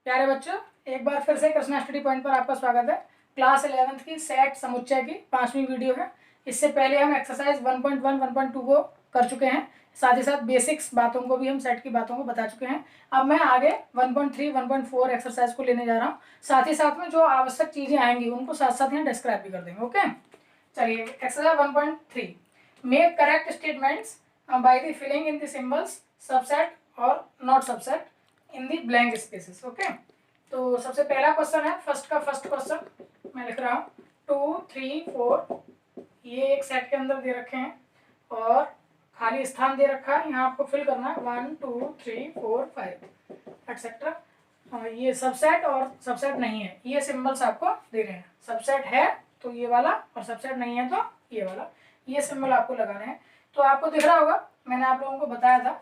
प्यारे बच्चों, एक बार फिर से कृष्णा स्टडी पॉइंट पर आपका स्वागत है। क्लास 11th की सेट समुच्चय की 5वीं वीडियो है। इससे पहले हम एक्सरसाइज 1.1, 1.2 को कर चुके हैं। साथ ही साथ बेसिक्स बातों को भी हम सेट की बातों को बता चुके हैं। अब मैं आगे 1.3, 1.4 एक्सरसाइज को लेने जा रहा हूँ। साथ ही साथ में जो आवश्यक चीजें आएंगी उनको साथ साथ यहाँ डिस्क्राइब भी कर देंगे। ओके, चलिए exercise 1.3, make correct statements by the filling in the symbols subset और not subset in the blank spaces. Okay, तो सबसे पहला क्वेश्चन है, फर्स्ट क्वेश्चन मैं लिख रहा हूँ 2, 3, 4, ये एक सेट के अंदर दे रखे हैं और खाली स्थान दे रखा है। यहाँ आपको फिल करना है 1, 2, 3, 4, 5 एटसेट्रा। ये सबसेट और सबसेट नहीं है, ये सिंबल्स आपको दे रहे हैं। सबसेट है तो ये वाला और सबसेट नहीं है तो ये वाला, ये सिंबल आपको लगाने हैं। तो आपको दिख रहा होगा, मैंने आप लोगों को बताया था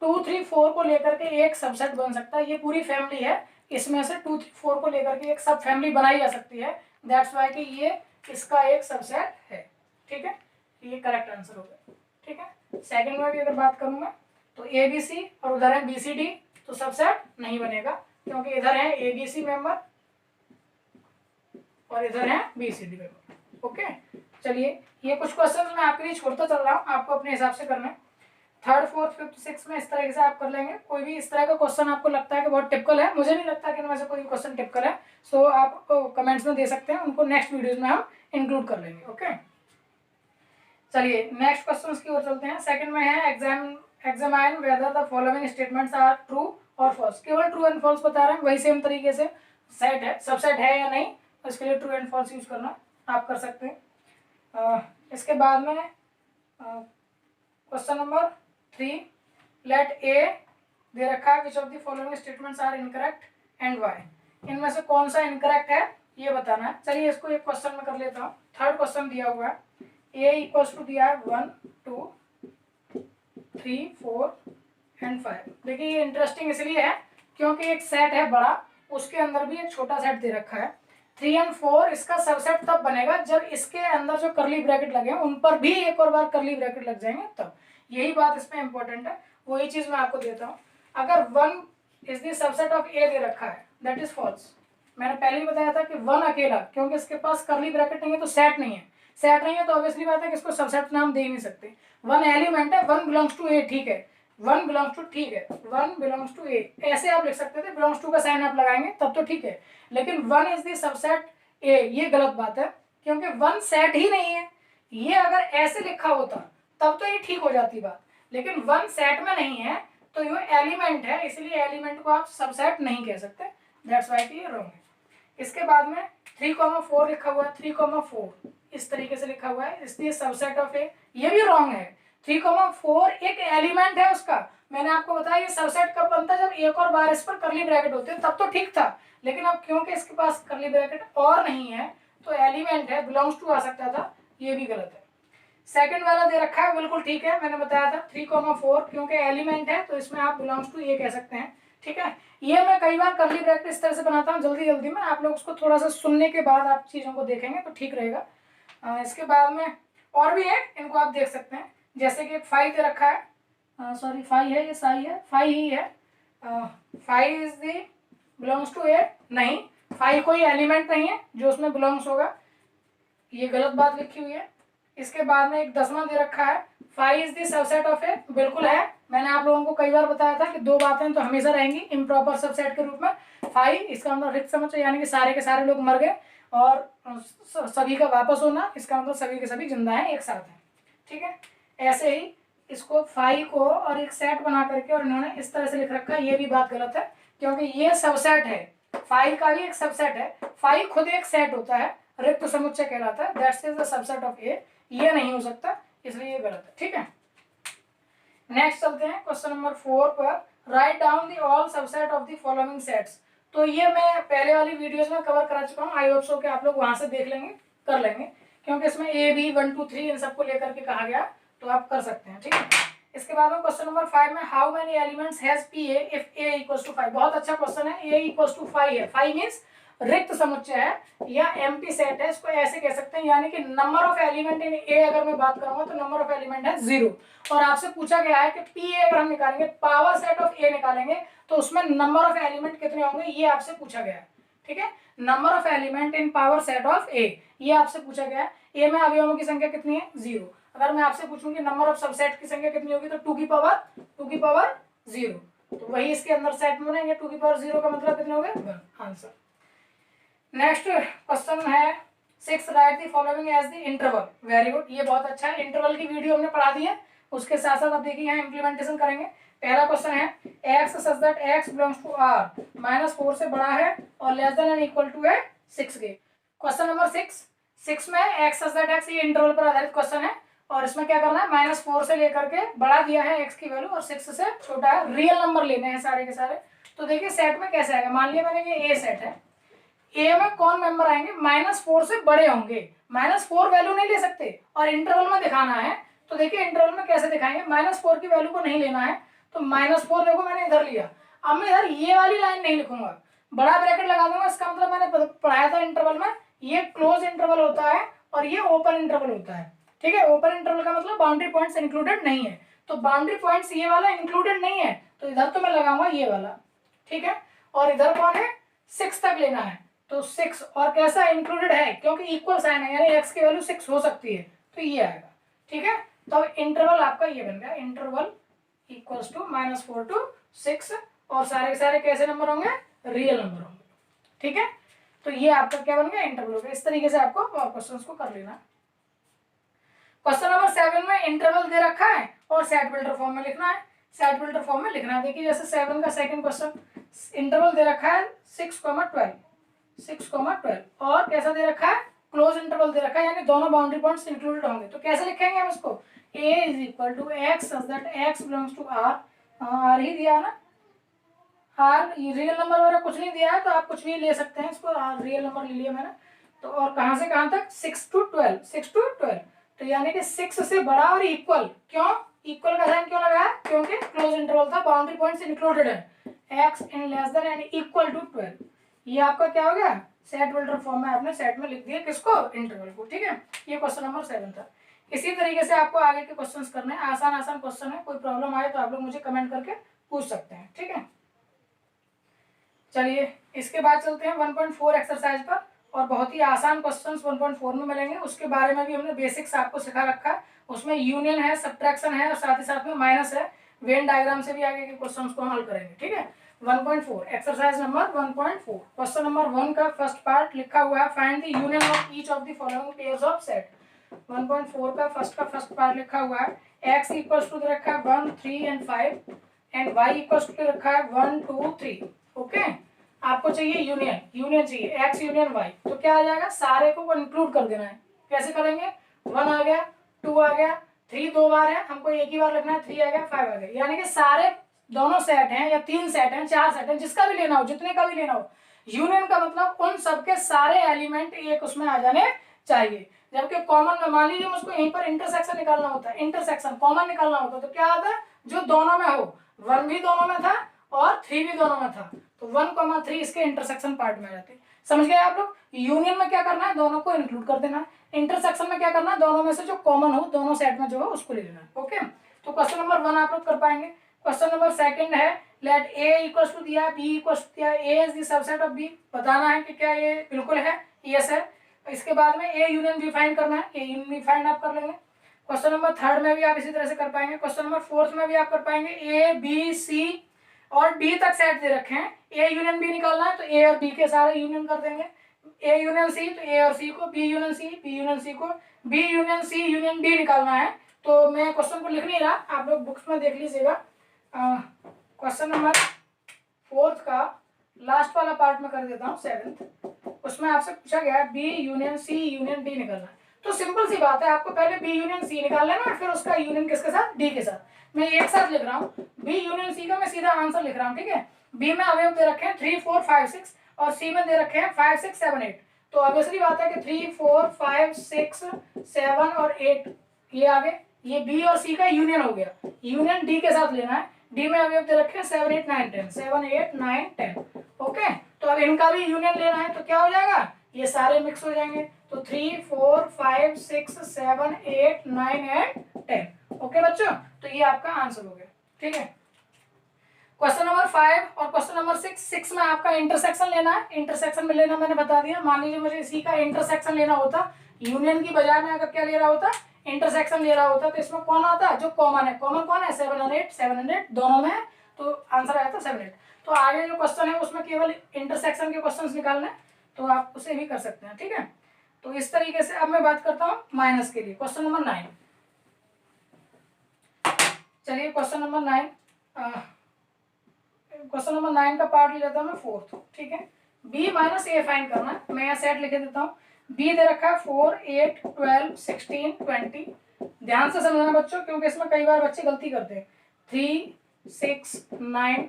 2, 3, 4 को लेकर के एक सबसेट बन सकता है। ये पूरी फैमिली है, इसमें से 2, 3, 4 को लेकर के एक सब फैमिली बनाई जा सकती है। दैट्स वाई कि ये इसका एक सबसेट है। ठीक है, ये करेक्ट आंसर होगा। ठीक है, सेकंड में भी अगर बात करूंगा तो ए बी सी और उधर है बी सी डी, तो सबसेट नहीं बनेगा क्योंकि इधर है ए बी सी मेंबर और इधर है B C D member. Okay, चलिए ये कुछ क्वेश्चन मैं आपके लिए छोड़ता चल रहा हूँ, आपको अपने हिसाब से करना है। थर्ड, फोर्थ, फिफ्थ, सिक्स में इस तरह से आप कर लेंगे। कोई भी इस तरह का क्वेश्चन आपको लगता है कि बहुत टिपिकल है, मुझे नहीं लगता कि इनमें से कोई क्वेश्चन टिपिकल है, सो आप कमेंट्स में दे सकते हैं, उनको नेक्स्ट वीडियोस में हम इंक्लूड कर लेंगे। ओके, चलिए नेक्स्ट क्वेश्चन की ओर चलते हैं। सेकंड में है examine whether the following statements are true और फॉल्स। केवल ट्रू एंड फॉल्स बता रहे हैं, वही सेम तरीके से सेट है, सबसेट है या नहीं, इसके लिए ट्रू एंड फॉल्स यूज करना आप कर सकते हैं। इसके बाद में क्वेश्चन नंबर 3, लेट ए दे रखा है which of the following statements are incorrect and why. इनमें से कौन सा इनकरेक्ट है ये बताना है। चलिए इसको एक क्वेश्चन में कर लेता हूँ। थर्ड क्वेश्चन दिया हुआ है, ए इक्वल्स टू दिया है 1, 2, 3, 4 एंड 5। देखिए ये इंटरेस्टिंग इसलिए है क्योंकि एक सेट है बड़ा, उसके अंदर भी एक छोटा सेट दे रखा है। 3 और 4 इसका सबसेट तब बनेगा जब इसके अंदर जो करली ब्रैकेट लगे हैं उन पर भी एक और बार करली ब्रैकेट लग जाएंगे, तब। यही बात इसमें इंपॉर्टेंट है, वही चीज मैं आपको देता हूँ। अगर 1 इज द सबसेट ऑफ ए दे रखा है, दैट इज फॉल्स। मैंने पहले ही बताया था कि 1 अकेला, क्योंकि इसके पास करली ब्रैकेट नहीं है तो सेट नहीं है। सेट नहीं है तो ऑब्वियसली बात है कि इसको सबसेट नाम दे ही नहीं सकते। 1 एलिमेंट है, 1 बिलोंग्स टू ए, ठीक है, 1 बिलोंग्स टू, ठीक है, 1 बिलोंग्स टू ए, ऐसे आप लिख सकते थे, बिलोंग्स टू का साइन आप लगाएंगे तब तो ठीक है। लेकिन 1 इज द सबसेट ए, ये गलत बात है क्योंकि 1 सेट ही नहीं है। ये अगर ऐसे लिखा होता तब तो ये ठीक हो जाती बात, लेकिन 1 सेट में नहीं है तो ये एलिमेंट है, इसलिए एलिमेंट को आप सबसेट नहीं कह सकते। दैट्स व्हाई कि ये रॉन्ग है। इसके बाद में 3,4 लिखा हुआ है, 3,4 इस तरीके से लिखा हुआ है, इसलिए सबसेट ऑफ ए, ये भी रॉन्ग है। 3,4 एक एलिमेंट है उसका। मैंने आपको बताया ये सबसेट कब बनता है, जब एक और बार इस पर करली ब्रैकेट होते हैं, तब तो ठीक था। लेकिन अब क्योंकि इसके पास करली ब्रैकेट और नहीं है तो एलिमेंट है, बिलोंग्स टू आ सकता था, ये भी गलत है। सेकंड वाला दे रखा है, बिल्कुल ठीक है, मैंने बताया था 3,4 क्योंकि एलिमेंट है तो इसमें आप बिलोंग्स टू ये कह सकते हैं। ठीक है, ये मैं कई बार करली ब्रैकेट इस तरह से बनाता हूँ जल्दी जल्दी में, आप लोग उसको थोड़ा सा सुनने के बाद आप चीज़ों को देखेंगे तो ठीक रहेगा। इसके बाद में और भी है, इनको आप देख सकते हैं, जैसे कि 5 दे रखा है, सॉरी 5 है, ये साई है, 5 ही है। 5 इज दी बिलोंग्स टू ए, नहीं, 5 कोई एलिमेंट नहीं है जो उसमें बिलोंग्स होगा, ये गलत बात लिखी हुई है। इसके बाद में एक 10वां दे रखा है, 5 इज द सबसेट ऑफ ए, बिल्कुल है। मैंने आप लोगों को कई बार बताया था कि 2 बातें तो हमेशा रहेंगी इम्प्रॉपर सबसेट के रूप में। 5 इसका मतलब रिक्त समुच्चय, यानी कि सारे के सारे लोग मर गए, और सभी का वापस होना, इसका मतलब सभी के सभी जिंदा हैं, एक साथ हैं। ठीक है, ऐसे ही इसको 5 को और एक सेट बना करके और इन्होंने इस तरह से लिख रखा है, ये भी बात गलत है क्योंकि ये सबसेट है, 5 का भी एक सबसेट है। 5 खुद एक सेट होता है, रिक्त समुच्चय कहलाता है, that's is the subset of A, ये नहीं हो सकता, इसलिए ये गलत है। ठीक है, नेक्स्ट चलते हैं क्वेश्चन नंबर 4 पर। Write down the all subset of the following sets. तो ये मैं पहले वाली वीडियोस में कवर करा चुका हूँ, आई होप सो कि आप लोग वहां से देख लेंगे, कर लेंगे, क्योंकि इसमें ए बी 1 2 3 इन सबको लेकर के कहा गया, तो आप कर सकते हैं। ठीक है, इसके बाद में क्वेश्चन नंबर 5 में, how many elements has P A if A equals to 5। बहुत अच्छा क्वेश्चन है, ए इक्वल्स टू 5 है, 5 मीन्स रिक्त समुच्चय है या एम्प्टी सेट है, इसको ऐसे कह सकते हैं। यानी कि नंबर ऑफ एलिमेंट इन ए अगर मैं बात करूंगा तो नंबर ऑफ एलिमेंट है 0। और आपसे पूछा गया है कि पी ए अगर हम निकालेंगे, पावर सेट ऑफ ए निकालेंगे, तो उसमें नंबर ऑफ एलिमेंट कितने होंगे, ये आपसे पूछा गया है। ठीक है, number of element in power set of A, ये आपसे पूछा गया है। ए में अवयवों की संख्या कितनी है, 0। अगर मैं आपसे पूछूं कि नंबर ऑफ सबसेट की संख्या कितनी होगी, तो 2 की पावर 0, तो वही इसके अंदर सेट में रहेंगे। 2 की पावर 0 का मतलब कितने हो गए, 1 आंसर। नेक्स्ट क्वेश्चन है 6, write the following as the interval. Very good, ये बहुत अच्छा है। इंटरवल की वीडियो हमने पढ़ा दी है, उसके साथ साथ अब देखिए यहाँ इंप्लीमेंटेशन करेंगे। पहला क्वेश्चन है x such that x belongs to r -4 से बड़ा है और less than and equal to है 6 के। क्वेश्चन नंबर 6 में x सच दैट x, ये इंटरवल पर आधारित क्वेश्चन है और इसमें क्या करना है, -4 से लेकर के बड़ा दिया है x की वैल्यू और 6 से छोटा है, रियल नंबर लेने हैं सारे के सारे। तो देखिए सेट में कैसे आएगा, मान लिया मैंने ये ए सेट है, ए में कौन मेंबर आएंगे, -4 से बड़े होंगे। -4 वैल्यू नहीं ले सकते और इंटरवल में दिखाना है, तो देखिए इंटरवल में कैसे दिखाएंगे, -4 की वैल्यू को नहीं लेना है, तो -4 देखो मैंने इधर लिया। अब मैं इधर ये वाली लाइन नहीं लिखूंगा, बड़ा ब्रैकेट लगा दूंगा। इसका मतलब मैंने पढ़ाया था इंटरवल में, ये क्लोज इंटरवल होता है और ये ओपन इंटरवल होता है। ठीक है, ओपन इंटरवल का मतलब बाउंड्री पॉइंट्स इंक्लूडेड नहीं है, तो बाउंड्री पॉइंट्स ये वाला इंक्लूडेड नहीं है, तो इधर तो मैं लगाऊंगा ये वाला। ठीक है, और इधर कौन है, 6 तक लेना है, तो 6 और कैसा इंक्लूडेड है, क्योंकि इक्वल साइन है यानी x की वैल्यू 6 हो सकती है, तो ये आएगा। ठीक है, तो इंटरवल आपका ये बन गया, इंटरवल इक्वल्स टू -4 to 6 और सारे के सारे कैसे नंबर होंगे, रियल नंबर होंगे। ठीक है, तो ये आपका क्या बन गया, इंटरवल हो गया। इस तरीके से आपको और क्वेश्चंस को कर लेना। क्वेश्चन नंबर 7 में इंटरवल दे रखा है और सेट बिल्डर फॉर्म में लिखना है। सेट बिल्डर फॉर्म में लिखना है, देखिए जैसे 7 का सेकंड क्वेश्चन, इंटरवल दे रखा है 6,12 और कैसा दे रखा है, क्लोज इंटरवल दे रखा है, यानी दोनों बाउंड्री पॉइंट्स इंक्लूडेड होंगे। तो कैसे लिखेंगे हम इसको, a = x such that x belongs to r, r ही दिया है ना, r रियल नंबर वगैरह कुछ नहीं दिया है, तो आप कुछ भी ले सकते हैं इसको, रियल नंबर ले लिया मैंने। तो और कहां से कहां तक, 6 to 12, तो यानी कि 6 से बड़ा और इक्वल। क्यों इक्वल का साइन क्यों लगाया, क्योंकि क्लोज इंटरवल था, बाउंड्री पॉइंट्स इंक्लूडेड है, x in less than and equal to 12। ये आपका क्या हो गया, सेट बिल्डर फॉर्म में आपने सेट में लिख दिया किसको, इंटरवल को। ठीक है, ये क्वेश्चन नंबर 7 था। इसी तरीके से आपको आगे के क्वेश्चंस करने हैं, आसान क्वेश्चन है, कोई प्रॉब्लम आए तो आप लोग मुझे कमेंट करके पूछ सकते हैं। ठीक है, चलिए इसके बाद चलते हैं 1.4 एक्सरसाइज पर, और बहुत ही आसान क्वेश्चंस 1.4 में मिलेंगे। उसके बारे में भी हमने बेसिक्स आपको सिखा रखा है, उसमें यूनियन है, सब्ट्रैक्शन है और साथ ही साथ में माइनस है। वेन डायग्राम से भी आगे के क्वेश्चंस को हम हल करेंगे। ठीक है, 1.4 एक्सरसाइज नंबर 1.4 क्वेश्चन नंबर 1 का फर्स्ट पार्ट लिखा हुआ है, find the union of each of the following pairs of set. 1.4 का फर्स्ट पार्ट लिखा हुआ है, x इक्वल्स टू रखा है 1, 3 and 5 and y equals to रखा है 1, 2, 3। ओके, आपको चाहिए यूनियन चाहिए x यूनियन y, तो क्या आ जाएगा, सारे को इंक्लूड कर देना है। कैसे करेंगे, 1 आ गया, 2 आ गया, 3 2 बार है, हमको एक ही बार लिखना है, 3 आ गया, 5 आ गया, यानी कि सारे दोनों सेट हैं या 3 सेट हैं, 4 सेट हैं, जिसका भी लेना हो, जितने का भी लेना हो। यूनियन का मतलब उन सबके सारे एलिमेंट एक उसमें आ जाने चाहिए। जबकि कॉमन में मान लीजिए मुझको यहीं पर इंटरसेक्शन निकालना होता है, इंटरसेक्शन कॉमन निकालना होता है, तो क्या आता है, जो दोनों में हो, 1 भी दोनों में था और 3 भी दोनों में था, तो 1,3 इसके इंटरसेक्शन पार्ट में आ जाते हैं। समझ गए आप लोग, यूनियन में क्या करना है, दोनों को इंक्लूड कर देना है। इंटरसेक्शन में क्या करना है, दोनों में से जो कॉमन हो, दोनों सेट में जो हो उसको ले लेना है। ओके, तो क्वेश्चन नंबर 1 आप लोग कर पाएंगे। क्वेश्चन नंबर 2 है, लेट a इक्वल्स टू दिया, b इक्वल्स टू दिया, a is the subset of b, बताना है कि क्या ये बिल्कुल है, यस है। इसके बाद में a यूनियन b फाइंड करना है, a यूनियन b फाइंड आप कर लेंगे। क्वेश्चन नंबर 3 में भी आप इसी तरह से कर पाएंगे। क्वेश्चन नंबर 4 में भी आप कर पाएंगे, a b c और d तक सेट दे रखे हैं, a यूनियन b निकालना है, तो a और b के सारे यूनियन कर देंगे। a यूनियन c, तो a और c को, b union c, b union c को, b union c union d निकालना है। तो मैं क्वेश्चन को लिख नहीं रहा, आप लोग बुक्स में देख लीजिएगा। क्वेश्चन नंबर 4 का लास्ट वाला पार्ट में कर देता हूँ, 7th, उसमें आपसे पूछा गया है B union C union D निकालना है। तो सिंपल सी बात है, आपको पहले बी यूनियन सी निकाल लेना और फिर उसका यूनियन किसके साथ, डी के साथ। मैं एक साथ लिख रहा हूँ, बी यूनियन सी का मैं सीधा आंसर लिख रहा हूँ। ठीक है, बी में अवयव दे रखे हैं 3, 4, 5, 6 और सी में दे रखे हैं 5, 6, 7, 8। तो ऑब्वियसली बात है कि 3, 4, 5, 6, 7 और 8 ये आ गए, ये बी और सी का यूनियन हो गया। यूनियन डी के साथ लेना है, डी में अवयव दे रखे हैं 7 8 9 10, 7 8 9 10। ओके, तो अब इनका भी यूनियन लेना है तो क्या हो जाएगा, ये सारे मिक्स हो जाएंगे। तो 3 4 5 6 7 8 9 एंड 10। ओके बच्चों, तो ये आपका आंसर हो गया। ठीक है, क्वेश्चन नंबर 5 और क्वेश्चन नंबर 6 में आपका इंटरसेक्शन लेना है। इंटरसेक्शन में लेना मैंने बता दिया। मान लीजिए मुझे इसी का इंटरसेक्शन लेना होता, यूनियन की बजाय में अगर क्या ले रहा होता, इंटरसेक्शन ले रहा होता, तो इसमें कौन आता, जो कॉमन है। कॉमन कौन है, 7 और 8, 7 और 8 दोनों में है, तो आंसर आया था 7 8। तो आगे जो क्वेश्चन है उसमें केवल इंटरसेक्शन के क्वेश्चन निकालना है, तो आप उसे भी कर सकते हैं। ठीक है, तो इस तरीके से अब मैं बात करता हूँ माइनस के लिए। क्वेश्चन नंबर 9, चलिए क्वेश्चन नंबर 9, क्वेश्चन नंबर 9 का पार्ट ले लेता हूँ मैं 4th। ठीक है, b माइनस ए फाइंड करना है। मैं यहाँ सेट लिखे देता हूँ। b दे रखा है 4 8 12 16 20। ध्यान से समझना बच्चों, क्योंकि इसमें कई बार बच्चे गलती करते हैं। 3 6 9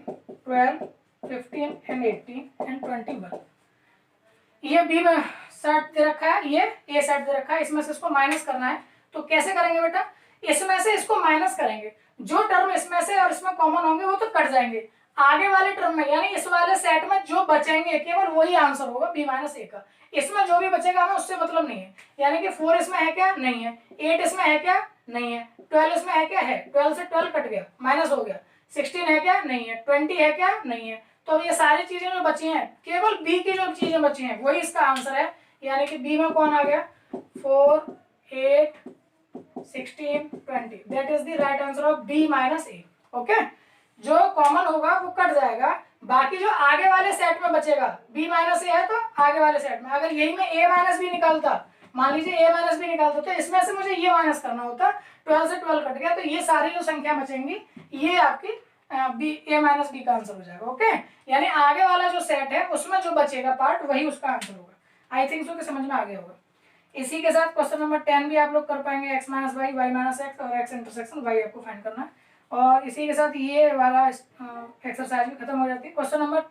12 15 एंड 18 एंड 21। ये b में सेट दे रखा है, ये a सेट दे रखा है। इसमें से इसको माइनस करना है। तो कैसे करेंगे बेटा, इसमें से इसको माइनस करेंगे, जो टर्म इसमें से और इसमें कॉमन होंगे वो तो कट जाएंगे। आगे वाले टर्म में यानी इस वाले सेट में जो बचेंगे केवल वही आंसर होगा b माइनस ए का। इसमें जो भी बचेगा हमें उससे मतलब नहीं है। यानी कि 4 इसमें है क्या, नहीं है। 8 इसमें है क्या, नहीं है। 12 इसमें है क्या, है। 12 से 12 कट गया, माइनस हो गया। 16 है क्या, नहीं है। 20 है क्या, नहीं है। तो अब ये सारी चीजें जो बची हैं, केवल b की जो चीजें बची हैं वही इसका आंसर है। यानी कि b में कौन आ गया, 4 8 16 20। That is the right answer of b minus A. Okay, जो कॉमन होगा वो कट जाएगा, बाकी जो आगे वाले सेट में बचेगा, b माइनस ए है तो आगे वाले सेट में अगर यही में a माइनस बी निकालता, मान लीजिए a माइनस बी निकालता, तो इसमें से मुझे ये माइनस करना होता। 12 से 12 कट गया, तो ये सारी जो संख्या बचेंगी ये आपकी a माइनस बी का आंसर हो जाएगा। ओके, यानी आगे वाला जो सेट है उसमें जो बचेगा पार्ट वही उसका आंसर होगा। आई थिंक सो कि समझ में आ गया होगा। इसी के साथ क्वेश्चन नंबर 10 भी आप लोग कर पाएंगे, x minus y, y minus x और x इंटरसेक्शन y आपको फाइंड करना है। और इसी के साथ ये वाला एक्सरसाइज भी खत्म हो जाती है। क्वेश्चन नंबर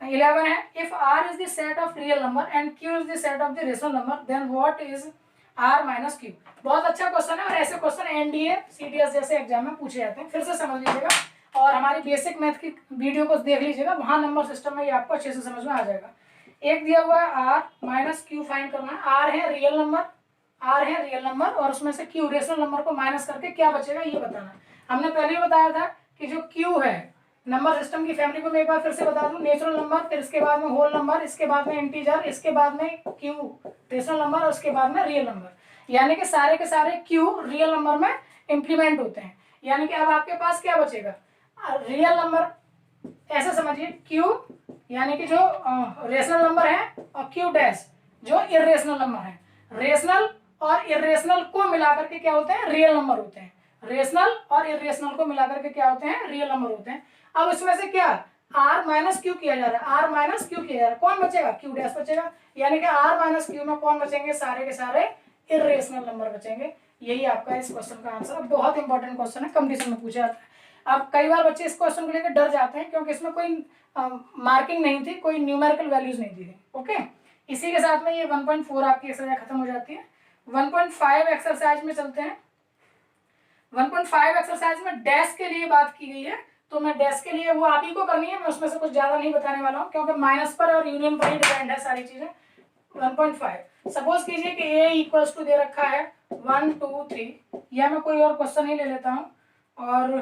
11 है, if r is the set of real number and q is the set of the rational number, then what is r minus q। बहुत अच्छा क्वेश्चन है और ऐसे क्वेश्चन एनडीए सीडीएस जैसे एग्जाम में पूछे जाते हैं। फिर से समझ लीजिएगा और हमारी बेसिक मैथ की वीडियो को देख लीजिएगा, वहां नंबर सिस्टम में ये आपको अच्छे से समझ में आ जाएगा। एक दिया हुआ है r माइनस q फाइंड करना है। r है रियल नंबर, r है रियल नंबर और उसमें से q रेशनल नंबर को माइनस करके क्या बचेगा ये बताना है। हमने पहले ही बताया था कि जो q है नंबर सिस्टम की फैमिली को मैं एक बार फिर से बता दूं, नेचुरल नंबर, फिर इसके बाद में होल नंबर, इसके बाद में इंटीजर, इसके बाद में q रेशनल नंबर और उसके बाद में रियल नंबर। यानी कि सारे के सारे q रियल नंबर में इंप्लीमेंट होते हैं। यानी कि अब आपके पास क्या बचेगा, रियल नंबर, ऐसे समझिए q यानी कि जो रेशनल नंबर है और q डैश जो इरेशनल नंबर है। रेशनल और इरेशनल को मिलाकर के क्या होते हैं, रियल नंबर होते हैं। रेशनल और इरेशनल को मिलाकर के क्या होते हैं, रियल नंबर होते हैं। अब इसमें से क्या r माइनस क्यू किया जा रहा है, r माइनस क्यू किया जा रहा है, कौन बचेगा, q डैश बचेगा। यानी कि r माइनस क्यू में कौन बचेंगे, सारे के सारे इरेशनल नंबर बचेंगे। यही आपका इस क्वेश्चन का आंसर है। बहुत इंपॉर्टेंट क्वेश्चन है, कंपटीशन में पूछा जाता है। अब कई बार बच्चे इस क्वेश्चन को लेकर डर जाते हैं क्योंकि इसमें कोई मार्किंग नहीं थी, कोई न्यूमेरिकल वैल्यूज नहीं थी। ओके, इसी के साथ में ये 1.4 आपकी एक्सरसाइज खत्म हो जाती है। 1.5 एक्सरसाइज में चलते हैं। 1.5 एक्सरसाइज में डैश के लिए बात की गई है, तो मैं डैश के लिए वो आप ही को करनी है, मैं उसमें से कुछ ज्यादा नहीं बताने वाला हूँ क्योंकि माइनस पर और यूनियन पर ही डिपेंड है सारी चीजें। 1.5 सपोज कीजिए कि a इक्वल्स टू दे रखा है 1 2 3, या मैं कोई और क्वेश्चन ही ले लेता हूँ और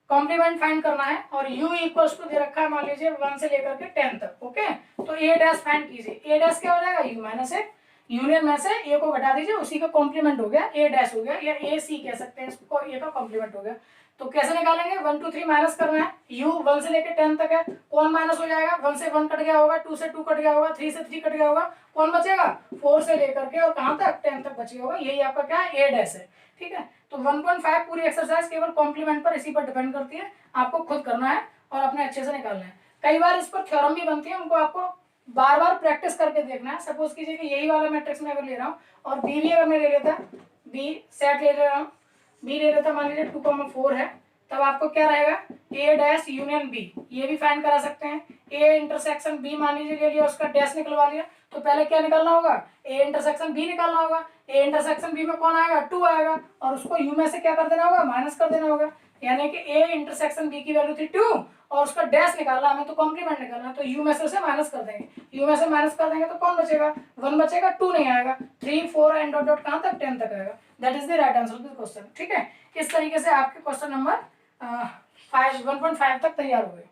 कॉम्प्लीमेंट फाइंड करना है और u इक्वल्स टू दे रखा है मान लीजिए 1 से लेकर के 10 तक। ओके, तो a डैश फाइंड कीजिए। a डैश क्या हो जाएगा, u माइनस ए, यूनियन में से a को घटा दीजिए, उसी का कॉम्प्लीमेंट हो गया, a डैश हो गया, या a c कह सकते हैं इसको, a का कॉम्प्लीमेंट हो गया। तो कैसे निकालेंगे, 1 2 3 माइनस करना है, u 1 से लेकर 10 तक है, कौन माइनस हो जाएगा, 1 से 1 कट गया होगा, 2 से 2 कट गया होगा, 3 से 3 कट गया होगा, कौन बचेगा, 4 से लेकर के और कहां तक, 10 तक बचेगा होगा। यही आपका क्या है, a डैश है। ठीक है, तो 1.5 पूरी एक्सरसाइज केवल कॉम्प्लीमेंट पर, इसी पर डिपेंड करती है, आपको खुद करना है और अपने अच्छे से निकालना है। कई बार इस पर थ्योरम भी बनती है, उनको आपको बार बार प्रैक्टिस करके देखना है। सपोज कीजिए कि यही वाला मैट्रिक्स मैं अगर ले रहा हूँ और बी भी अगर मैं ले लेता, बी सेट ले रहा हूँ, बी ले लेता मान लीजिए 2,4 है, तब आपको क्या रहेगा, ए डैश यूनियन बी, ये भी फाइंड करा सकते हैं। ए इंटरसेक्शन बी मान लीजिए ले लिया, उसका डैश निकलवा लिया, तो पहले क्या निकालना होगा, ए इंटरसेक्शन बी निकालना होगा। ए इंटरसेक्शन बी में कौन आएगा, 2 आएगा और उसको यू में से क्या कर देना होगा, माइनस कर देना होगा। यानी कि ए इंटरसेक्शन बी की वैल्यू थी 2 और उसका डैश निकाला, हमें तो कॉम्प्लीमेंट निकालना, तो यू में से उसे माइनस कर देंगे, यू में से माइनस कर देंगे तो कौन बचेगा, 1 बचेगा, 2 नहीं आएगा, 3 4 एंड डॉट डॉट कहाँ तक 10 तक आएगा। That is the right answer to the question. ठीक है, इस तरीके से आपके क्वेश्चन नंबर 1.5 तक तैयार हुए।